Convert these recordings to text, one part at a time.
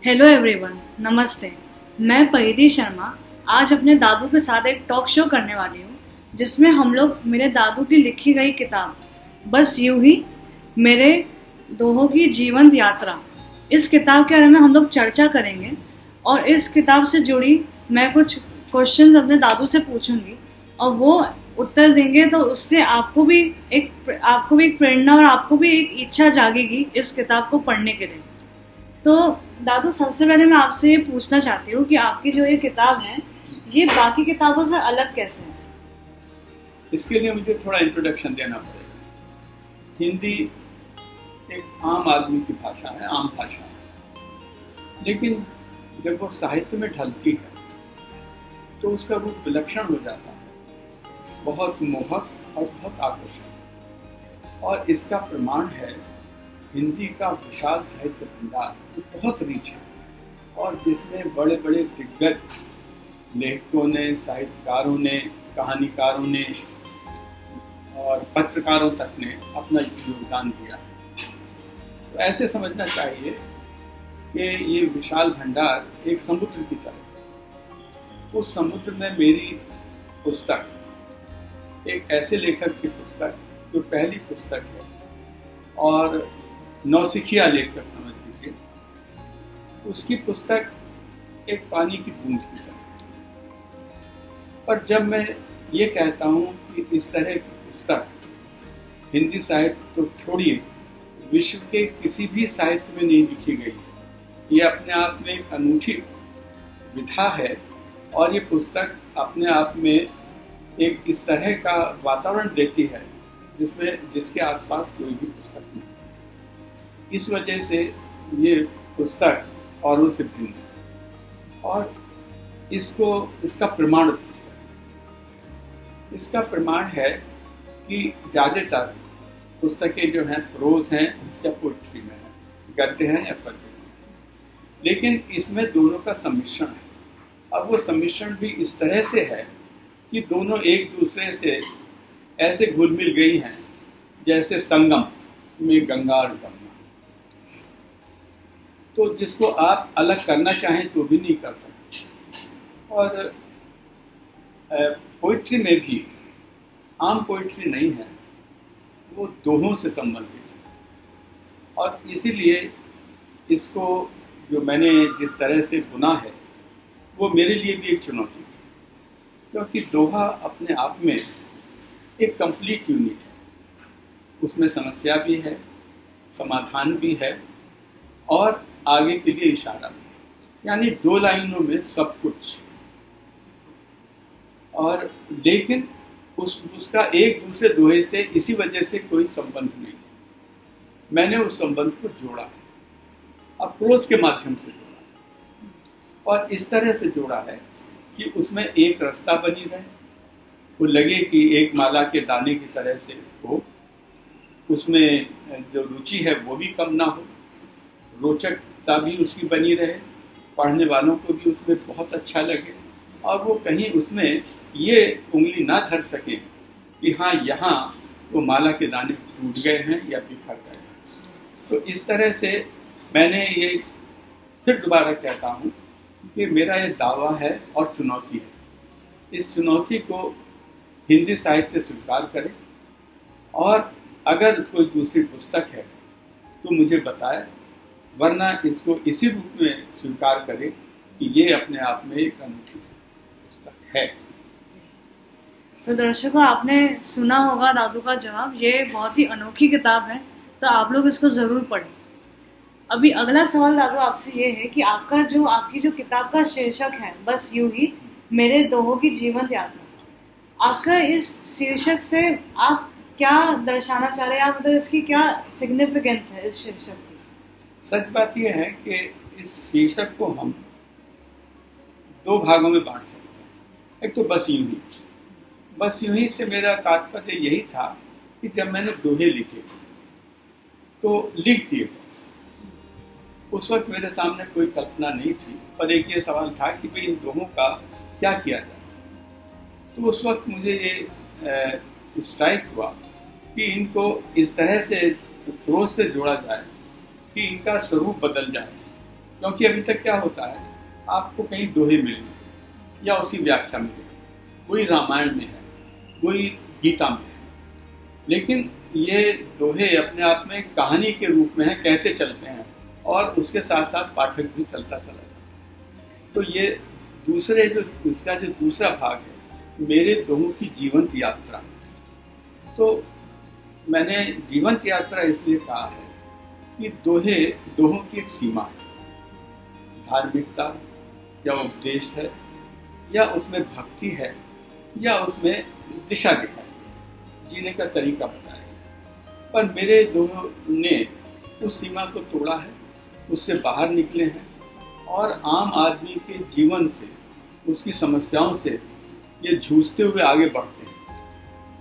Hello everyone, नमस्ते। मैं परिधि शर्मा आज अपने दादू के साथ एक टॉक शो करने वाली हूँ, जिसमें हम लोग मेरे दादू की लिखी गई किताब बस यूं ही मेरे दोहों की जीवंत यात्रा, इस किताब के बारे में हम लोग चर्चा करेंगे। और इस किताब से जुड़ी मैं कुछ क्वेश्चंस अपने दादू से पूछूंगी और वो उत्तर देंगे, तो उससे आपको भी एक प्रेरणा और आपको भी एक इच्छा जागेगी इस किताब को पढ़ने के लिए। तो दादू, सबसे पहले मैं आपसे ये पूछना चाहती हूँ कि आपकी जो ये किताब है, ये बाकी किताबों से अलग कैसे है? इसके लिए मुझे थोड़ा इंट्रोडक्शन देना पड़ेगा। हिंदी एक आम आदमी की भाषा है, आम भाषा है, लेकिन जब वो साहित्य में ढलती है तो उसका रूप विलक्षण हो जाता है, बहुत मोहक और बहुत आकर्षक। और इसका प्रमाण है हिंदी का विशाल साहित्य भंडार, जो बहुत रिच है और जिसमें बड़े बड़े दिग्गज लेखकों ने, साहित्यकारों ने, कहानीकारों ने और पत्रकारों तक ने अपना योगदान दिया। तो ऐसे समझना चाहिए कि ये विशाल भंडार एक समुद्र की तरह। उस समुद्र में मेरी पुस्तक एक ऐसे लेखक की पुस्तक जो पहली पुस्तक है और नौसिखिया लेखक समझ लीजिए, उसकी पुस्तक एक पानी की बूंद की तरह। पर जब मैं ये कहता हूँ कि इस तरह की पुस्तक हिंदी साहित्य तो छोड़िए, विश्व के किसी भी साहित्य में नहीं लिखी गई है, ये अपने आप में एक अनूठी विधा है। और ये पुस्तक अपने आप में एक इस तरह का वातावरण देती है जिसके आसपास कोई भी पुस्तक नहीं। इस वजह से ये पुस्तक औरों से भिन्न है। और इसका प्रमाण है कि ज़्यादातर पुस्तकें जो हैं प्रोज हैं या पोइट्री में हैं, गद्य हैं या पद्य हैं, लेकिन इसमें दोनों का सम्मिश्रण है। अब वो सम्मिश्रण भी इस तरह से है कि दोनों एक दूसरे से ऐसे घुल मिल गई हैं जैसे संगम में गंगा और जमुना। तो जिसको आप अलग करना चाहें तो भी नहीं कर सकते। और पोइट्री में भी आम पोइट्री नहीं है, वो दोहों से संबंधित है। और इसीलिए इसको जो मैंने जिस तरह से बुना है वो मेरे लिए भी एक चुनौती है, क्योंकि दोहा अपने आप में एक कंप्लीट यूनिट है। उसमें समस्या भी है, समाधान भी है और आगे के लिए इशारा भी, यानी दो लाइनों में सब कुछ। और लेकिन उसका एक दूसरे दोहे से इसी वजह से कोई संबंध नहीं। मैंने उस संबंध को जोड़ा, अप्रोच के माध्यम से जोड़ा, और इस तरह से जोड़ा है कि उसमें एक रास्ता बनी रहे, वो लगे कि एक माला के दाने की तरह से हो, उसमें जो रुचि है वो भी कम ना हो, रोचकता भी उसकी बनी रहे, पढ़ने वालों को भी उसमें बहुत अच्छा लगे, और वो कहीं उसमें ये उंगली ना धर सके कि हाँ, यहाँ वो माला के दाने टूट गए हैं या बिखर गए हैं। तो इस तरह से मैंने ये फिर दोबारा कहता हूँ कि मेरा ये दावा है और चुनौती है। इस चुनौती को हिंदी साहित्य स्वीकार करे, और अगर कोई दूसरी पुस्तक है तो मुझे बताए, वरना इसको इसी रूप में स्वीकार करे कि ये अपने आप में एक अनूठी पुस्तक है। तो दर्शकों, आपने सुना होगा दादू का जवाब। ये बहुत ही अनोखी किताब है, तो आप लोग इसको ज़रूर पढ़ें। अभी अगला सवाल दादू आपसे ये है कि आपकी जो किताब का शीर्षक है बस यूं ही मेरे दोहों की जीवंत यात्रा, आपका इस शीर्षक से आप क्या दर्शाना चाह रहे हैं? आप मतलब इसकी क्या सिग्निफिकेंस है इस शीर्षक की? सच बात यह है कि इस शीर्षक को हम दो भागों में बांट सकते हैं। एक तो बस यूं ही से मेरा तात्पर्य यही था कि जब मैंने दोहे लिखे तो लिख दिए। उस वक्त मेरे सामने कोई कल्पना नहीं थी, पर एक ये सवाल था कि भाई इन दोहों का क्या किया जाए। तो उस वक्त मुझे ये स्ट्राइक हुआ कि इनको इस तरह से प्रोज से जोड़ा जाए कि इनका स्वरूप बदल जाए, क्योंकि अभी तक क्या होता है, आपको कहीं दोहे मिलेंगे या उसी व्याख्या मिलेगी, कोई रामायण में है, कोई गीता में है, लेकिन ये दोहे अपने आप में कहानी के रूप में है, कहते चलते हैं और उसके साथ साथ पाठक भी चलता चला जाता। तो ये दूसरे जो इसका जो दूसरा भाग है, मेरे दोहों की जीवंत यात्रा। तो मैंने जीवंत यात्रा इसलिए कहा है कि दोहों की एक सीमा है, धार्मिकता या उपदेश है, या उसमें भक्ति है, या उसमें दिशा दिखाई, जीने का तरीका बताया। पर मेरे दोनों ने उस सीमा को तोड़ा है, उससे बाहर निकले हैं और आम आदमी के जीवन से, उसकी समस्याओं से ये जूझते हुए आगे बढ़ते हैं।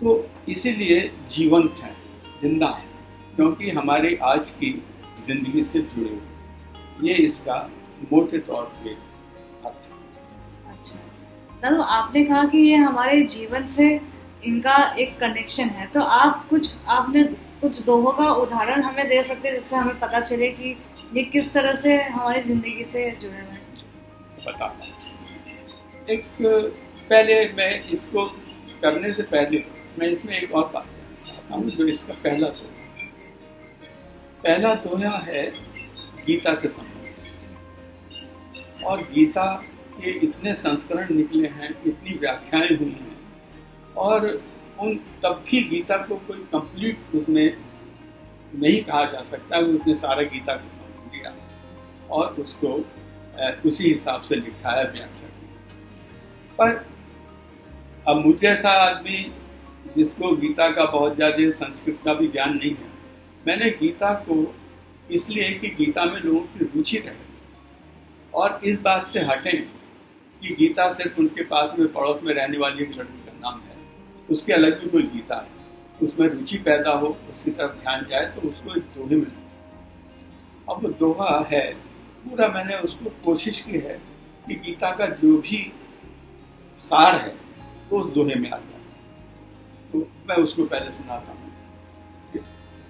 तो इसीलिए जीवंत हैं, जिंदा हैं, क्योंकि हमारी आज की जिंदगी से जुड़े हुए। ये इसका मोटे तौर पे अर्थ है। अच्छा दादू, आपने कहा कि ये हमारे जीवन से इनका एक कनेक्शन है, तो आपने कुछ दोहों का उदाहरण हमें दे सकते हैं जिससे हमें पता चले कि ये किस तरह से हमारी जिंदगी से जुड़े हुए हैं? बताता हूँ। एक पहले मैं इसको करने से पहले मैं इसमें एक और बात बताता हूँ, जो इसका पहला दोहा है गीता से संबंधित। और गीता के इतने संस्करण निकले हैं, इतनी व्याख्याएं हुई हैं, और तब भी गीता को कोई कंप्लीट उसमें नहीं कहा जा सकता। उसने सारा गीता को समझ लिया और उसको उसी हिसाब से लिखाया, व्याख्या किया। पर अब मुझ जैसा आदमी जिसको गीता का बहुत ज़्यादा संस्कृत का भी ज्ञान नहीं है, मैंने गीता को इसलिए कि गीता में लोगों की रुचि रहे और इस बात से हटें कि गीता सिर्फ उनके पास में पड़ोस में रहने वाली एक लड़की का नाम है, उसके अलग भी कोई गीता है, उसमें रुचि पैदा हो, उसकी तरफ ध्यान जाए, तो उसको एक दोहे मिले। अब वो दोहा है पूरा, मैंने उसको कोशिश की है कि गीता का जो भी सार है वो उस दोहे में आ जाए। तो मैं उसको पहले सुनाता हूँ कि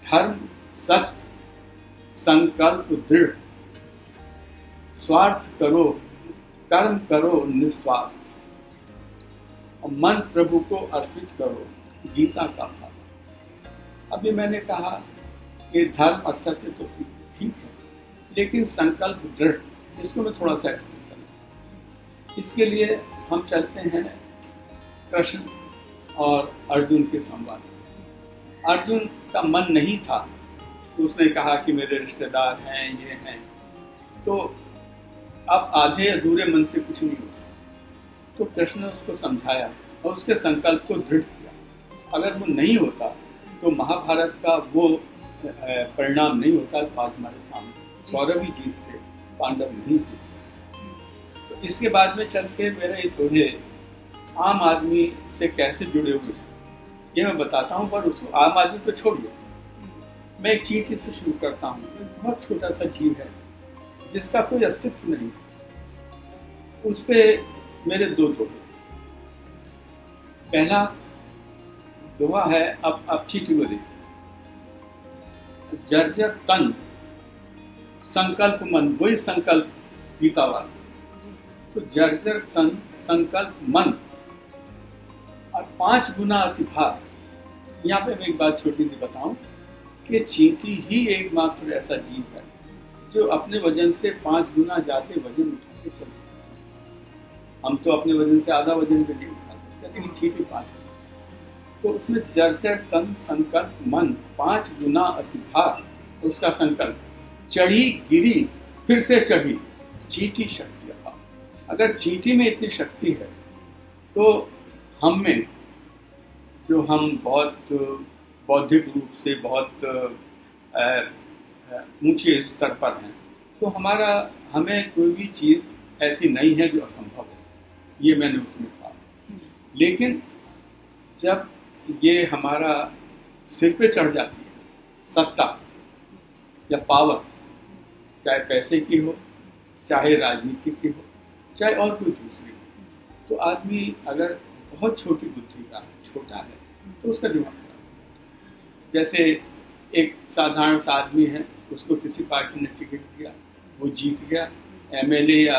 धर्म सत्य संकल्प दृढ़, स्वार्थ करो कर्म करो निस्वार्थ, और मन प्रभु को अर्पित करो गीता का फल। अभी मैंने कहा कि धर्म और सत्य तो ठीक है, लेकिन संकल्प दृढ़, इसको मैं थोड़ा सा एक्सप्लेन करूँ। इसके लिए हम चलते हैं कृष्ण और अर्जुन के संवाद। अर्जुन का मन नहीं था, तो उसने कहा कि मेरे रिश्तेदार हैं, ये हैं, तो अब आधे अधूरे मन से कुछ नहीं हो सकता। तो कृष्ण ने उसको समझाया और उसके संकल्प को दृढ़ किया। अगर वो नहीं होता तो महाभारत का वो परिणाम नहीं होता, तो आज हमारे सामने कौरव ही जीतते, पांडव नहीं जीतते। तो इसके बाद में चल के मेरे ये दोहे आम आदमी से कैसे जुड़े हुए हैं ये मैं बताता हूँ। पर उसको आम आदमी को छोड़िए, मैं एक चींटी से शुरू करता हूँ। एक बहुत छोटा सा जीव है जिसका कोई अस्तित्व नहीं, उस पे मेरे दो दोहे। पहला दोहा है, अब चींटी को देखिए, जर्जर तन संकल्प मन, वही संकल्प गीता वाला। तो जर्जर तन संकल्प मन और 5 गुना अतिभार। यहाँ पे मैं एक बात छोटी सी बताऊं कि चींटी ही एकमात्र ऐसा जीव है जो अपने वजन से 5 गुना ज्यादा वजन उठा के चल सकता है। हम तो अपने वजन से आधा वजन भी नहीं उठा सकते, लेकिन चींटी 5 गुना। तो उसमें जर्जर तन संकल्प मन, 5 गुना अतिभार, उसका संकल्प, चढ़ी गिरी फिर से चढ़ी, चींटी शक्ति अपार। अगर चींटी में इतनी शक्ति है तो हम में, जो हम बहुत बौद्धिक रूप से बहुत ऊंचे स्तर पर हैं, तो हमें कोई भी चीज़ ऐसी नहीं है जो असंभव है, ये मैंने उसमें कहा। लेकिन जब ये हमारा सिर पे चढ़ जाती है सत्ता या पावर, चाहे पैसे की हो, चाहे राजनीति की हो, चाहे और कोई दूसरी हो, तो आदमी अगर बहुत छोटी बुद्धि का छोटा है तो उसका दिमाग खराब है। जैसे एक साधारण सा आदमी है, उसको किसी पार्टी ने टिकट दिया, वो जीत गया, एमएलए या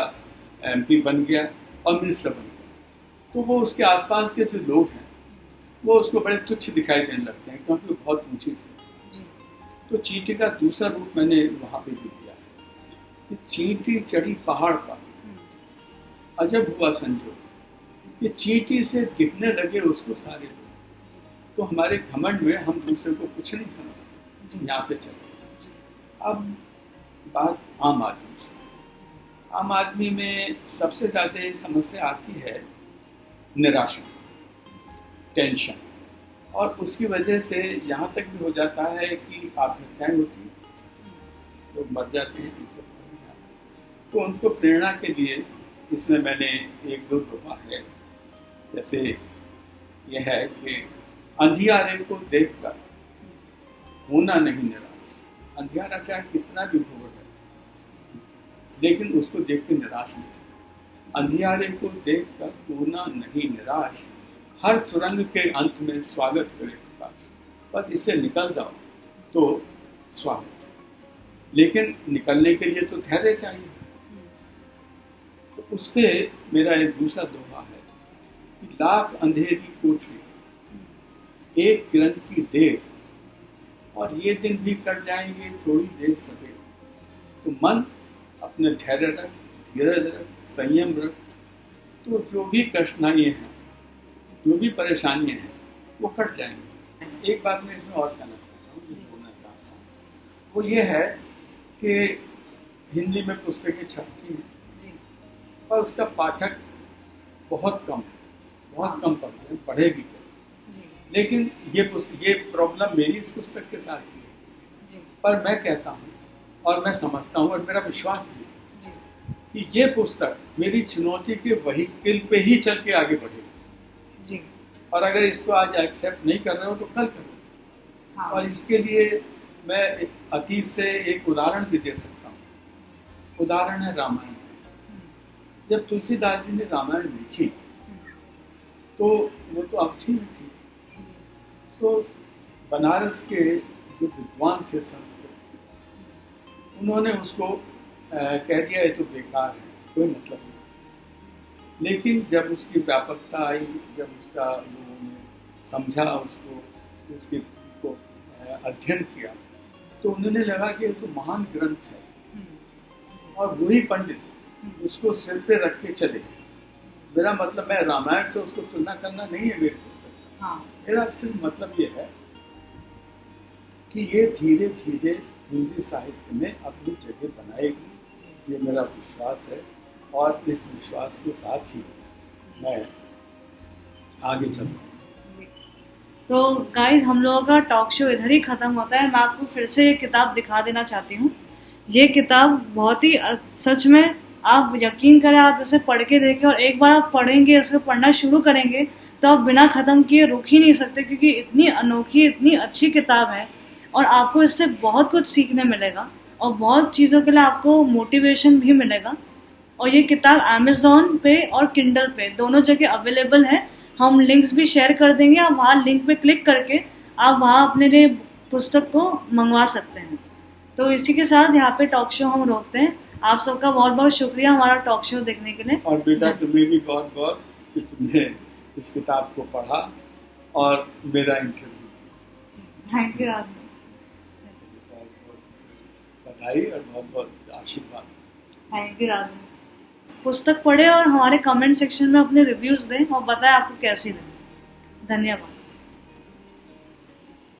एमपी बन गया और मिनिस्टर बन गया, तो वो उसके आसपास के जो लोग हैं वो उसको बड़े तुच्छ दिखाई देने लगते हैं, क्योंकि वो बहुत ऊंची से। तो चींटी का दूसरा रूप मैंने वहाँ पे भी दिया कि चींटी चढ़ी पहाड़ पर, अजब हुआ संजोग, ये चींटी से दिखने लगे उसको सारे लोग। तो हमारे घमंड में हम दूसरे को कुछ नहीं समझते, यहाँ से चले। अब बात आम आदमी से। आम आदमी में सबसे ज़्यादा समस्या आती है निराशा, टेंशन, और उसकी वजह से यहाँ तक भी हो जाता है कि आत्महत्याएं होती हैं, लोग मर जाते हैं। तो उनको प्रेरणा के लिए इसमें मैंने एक दो दोहा है, जैसे यह है कि अंधियारे को देखकर होना नहीं निराश। अंधियारा चाहे कितना भी घोर है, लेकिन उसको देख के निराश नहीं। अंधियारे को देखकर होना नहीं निराश, हर सुरंग के अंत में स्वागत करे प्रकाश। बस इससे निकल जाओ तो स्वागत, लेकिन निकलने के लिए तो धैर्य चाहिए। तो उसके मेरा एक दूसरा दोहा है कि लाख अंधेरी कोठरी, एक किरण की देर, और ये दिन भी कट जाएंगे थोड़ी देर सवेर। तो मन अपने धैर्य रख, धीरज रख, संयम रख, तो जो भी कठिनाइयाँ हैं, जो भी परेशानियाँ हैं, वो कट जाएंगी। एक बात मैं इसमें और कहना चाहता हूँ, बोलना चाहता हूँ, वो ये है कि हिंदी में पुस्तकें छपती हैं और उसका पाठक बहुत कम है, बहुत कम पढ़ते हैं, पढ़े भी कैसे। लेकिन ये प्रॉब्लम मेरी इस पुस्तक के साथ ही है, पर मैं कहता हूँ और मैं समझता हूँ और मेरा विश्वास भी है कि ये पुस्तक मेरी चुनौती के व्हीकल पे ही चल के आगे बढ़ेगी। और अगर इसको आज एक्सेप्ट नहीं कर रहे हो तो कल करो। हाँ। और इसके लिए मैं अतीत से एक उदाहरण भी दे सकता हूँ। उदाहरण है रामायण। जब तुलसीदास जी ने रामायण लिखी तो वो तो अच्छी नहीं थी, तो बनारस के जो विद्वान थे संस्कृत, उन्होंने उसको कह दिया ये तो बेकार है, कोई मतलब नहीं। लेकिन जब उसकी व्यापकता आई, जब उसका लोगों ने समझा, उसके को अध्ययन किया, तो उन्होंने लगा कि ये तो महान ग्रंथ है, और वही पंडित उसको सिर पे रख के चले। मेरा मतलब, मैं रामायण से उसको तुलना करना नहीं है मेरी पुस्तक। हाँ। मेरा सिर्फ मतलब ये है कि ये धीरे धीरे हिंदी साहित्य में अपनी जगह बनाएगी, ये मेरा विश्वास है। और इस विश्वास के साथ ही मैं आगे चलूँगा। तो गाइस, हम लोगों का टॉक शो इधर ही ख़त्म होता है। मैं आपको फिर से ये किताब दिखा देना चाहती हूँ। ये किताब बहुत ही, सच में आप यकीन करें, आप इसे पढ़ के देखें, और एक बार आप पढ़ेंगे, इसको पढ़ना शुरू करेंगे तो आप बिना ख़त्म किए रुक ही नहीं सकते, क्योंकि इतनी अनोखी, इतनी अच्छी किताब है और आपको इससे बहुत कुछ सीखने मिलेगा और बहुत चीज़ों के लिए आपको मोटिवेशन भी मिलेगा। और ये किताब अमेज़ॉन पे और किंडल पे दोनों जगह अवेलेबल है। हम लिंक्स भी शेयर कर देंगे, आप वहाँ लिंक पे क्लिक करके आप वहाँ अपने लिए पुस्तक को मंगवा सकते हैं। तो इसी के साथ यहाँ पे टॉक शो हम रोकते हैं। आप सबका बहुत बहुत शुक्रिया हमारा टॉक शो देखने के लिए। और बेटा, तुम्हें भी बहुत बहुत कि तुमने इस किताब को पढ़ा और मेरा इंटरव्यू। Thank you. बहुत बहुत बधाई और बहुत बहुत आशीर्वाद। Thank you. पुस्तक पढ़े और हमारे कमेंट सेक्शन में अपने रिव्यूज़ दें और बताएं आपको कैसी लगी। धन्यवाद।